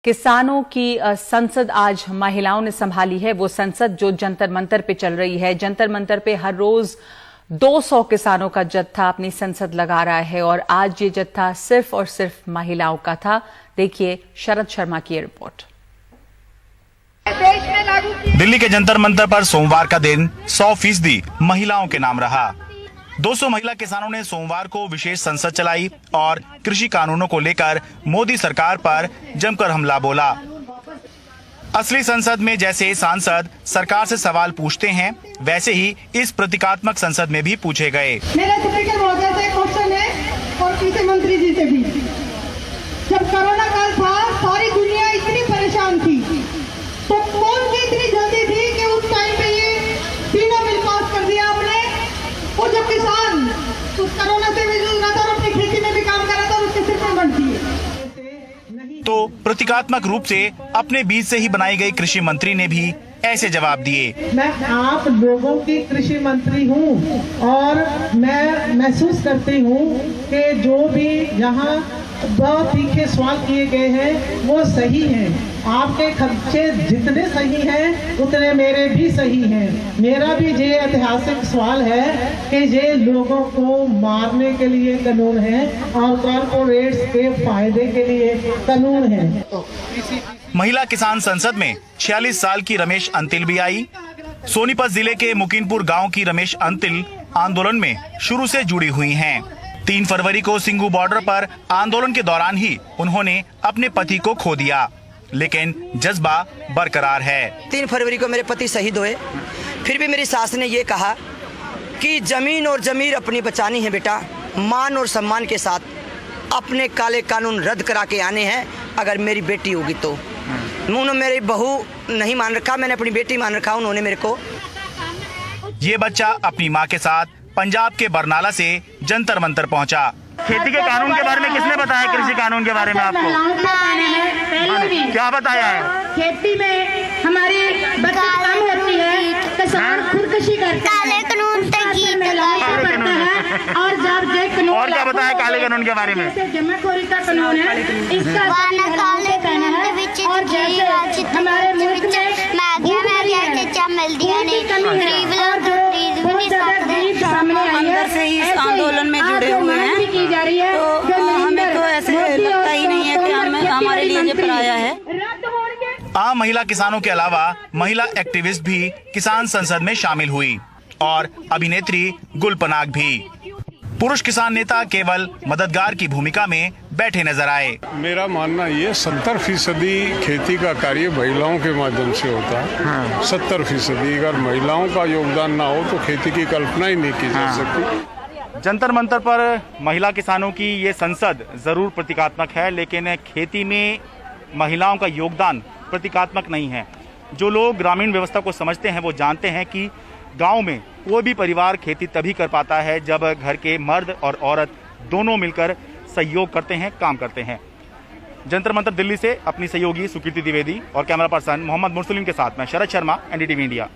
किसानों की संसद आज महिलाओं ने संभाली है। वो संसद जो जंतर मंतर पे चल रही है। जंतर मंतर पे हर रोज 200 किसानों का जत्था अपनी संसद लगा रहा है और आज ये जत्था सिर्फ और सिर्फ महिलाओं का था। देखिए शरद शर्मा की ये रिपोर्ट। दिल्ली के जंतर मंतर पर सोमवार का दिन 100% महिलाओं के नाम रहा। 200 महिला किसानों ने सोमवार को विशेष संसद चलाई और कृषि कानूनों को लेकर मोदी सरकार पर जमकर हमला बोला। असली संसद में जैसे सांसद सरकार से सवाल पूछते हैं, वैसे ही इस प्रतीकात्मक संसद में भी पूछे गए। मेरा स्पीकर महोदय से क्वेश्चन है और कृषि मंत्री जी से भी। जब कोरोना काल था, सारी दुनिया इतनी परेशान थी, तो कौन सी इतनी जल्दी थी कि उस टाइम पे ये तीनों बिल पास कर दिया आपने। और जब किसान उस कोरोना से भी जूझ रहा था और अपनी खेती में भी काम कर रहा था, उसके सिर पर बनती है। तो प्रतीकात्मक रूप से अपने बीच से ही बनाई गई कृषि मंत्री ने भी ऐसे जवाब दिए। मैं आप लोगों की कृषि मंत्री हूँ और मैं महसूस करती हूँ कि जो भी यहाँ बहुत तीखे सवाल किए गए हैं वो सही हैं। आपके खर्चे जितने सही हैं उतने मेरे भी सही हैं। मेरा भी ये ऐतिहासिक सवाल है कि ये लोगों को मारने के लिए कानून है और कॉर्पोरेट्स के फायदे के लिए कानून है। महिला किसान संसद में 46 साल की रमेश अंतिल भी आई। सोनीपत जिले के मुकीनपुर गांव की रमेश अंतिल आंदोलन में शुरू से जुड़ी हुई हैं। 3 फरवरी को सिंगू बॉर्डर पर आंदोलन के दौरान ही उन्होंने अपने पति को खो दिया, लेकिन जज्बा बरकरार है। 3 फरवरी को मेरे पति शहीद हुए, फिर भी मेरी सास ने ये कहा कि जमीन और जमीर अपनी बचानी है बेटा, मान और सम्मान के साथ अपने काले कानून रद्द करा के आने हैं। अगर मेरी बेटी होगी तो उन्होंने मेरी बहू नहीं मान रखा, मैंने अपनी बेटी मान रखा उन्होंने मेरे को। ये बच्चा अपनी माँ के साथ पंजाब के बरनाला से जंतर मंतर पहुंचा। खेती के कानून के बारे में किसने बताया? कृषि कानून के बारे में आपको क्या बताया है? खेती में हमारी बचत कम होती है, किसान खुदकुशी करते हैं, काले कानून और जब ये कानून और क्या बताया काले कानून के बारे में? जमाखोरी का कानून है, इसका काले कानून और जैसे हमारे मुल्क में अंदर से ही इस आंदोलन में जुड़े हुए हैं, तो हमें तो ऐसे लगता ही नहीं है कि हमारे लिए ये पराया है। आम महिला किसानों के अलावा महिला एक्टिविस्ट भी किसान संसद में शामिल हुई और अभिनेत्री गुल पनाग भी। पुरुष किसान नेता केवल मददगार की भूमिका में बैठे नजर आए। मेरा मानना ये 70% खेती का कार्य महिलाओं के माध्यम से होता है। 70% अगर महिलाओं का योगदान ना हो तो खेती की कल्पना ही नहीं की जा सकती। जंतर मंतर पर महिला किसानों की ये संसद जरूर प्रतीकात्मक है, लेकिन खेती में महिलाओं का योगदान प्रतीकात्मक नहीं है। जो लोग ग्रामीण व्यवस्था को समझते हैं वो जानते हैं कि गांव में कोई भी परिवार खेती तभी कर पाता है जब घर के मर्द और औरत दोनों मिलकर सहयोग करते हैं, काम करते हैं। जंतर मंतर दिल्ली से अपनी सहयोगी सुकीर्ति द्विवेदी और कैमरा पर्सन मोहम्मद मुरसलीम के साथ मैं शरद शर्मा, NDTV इंडिया।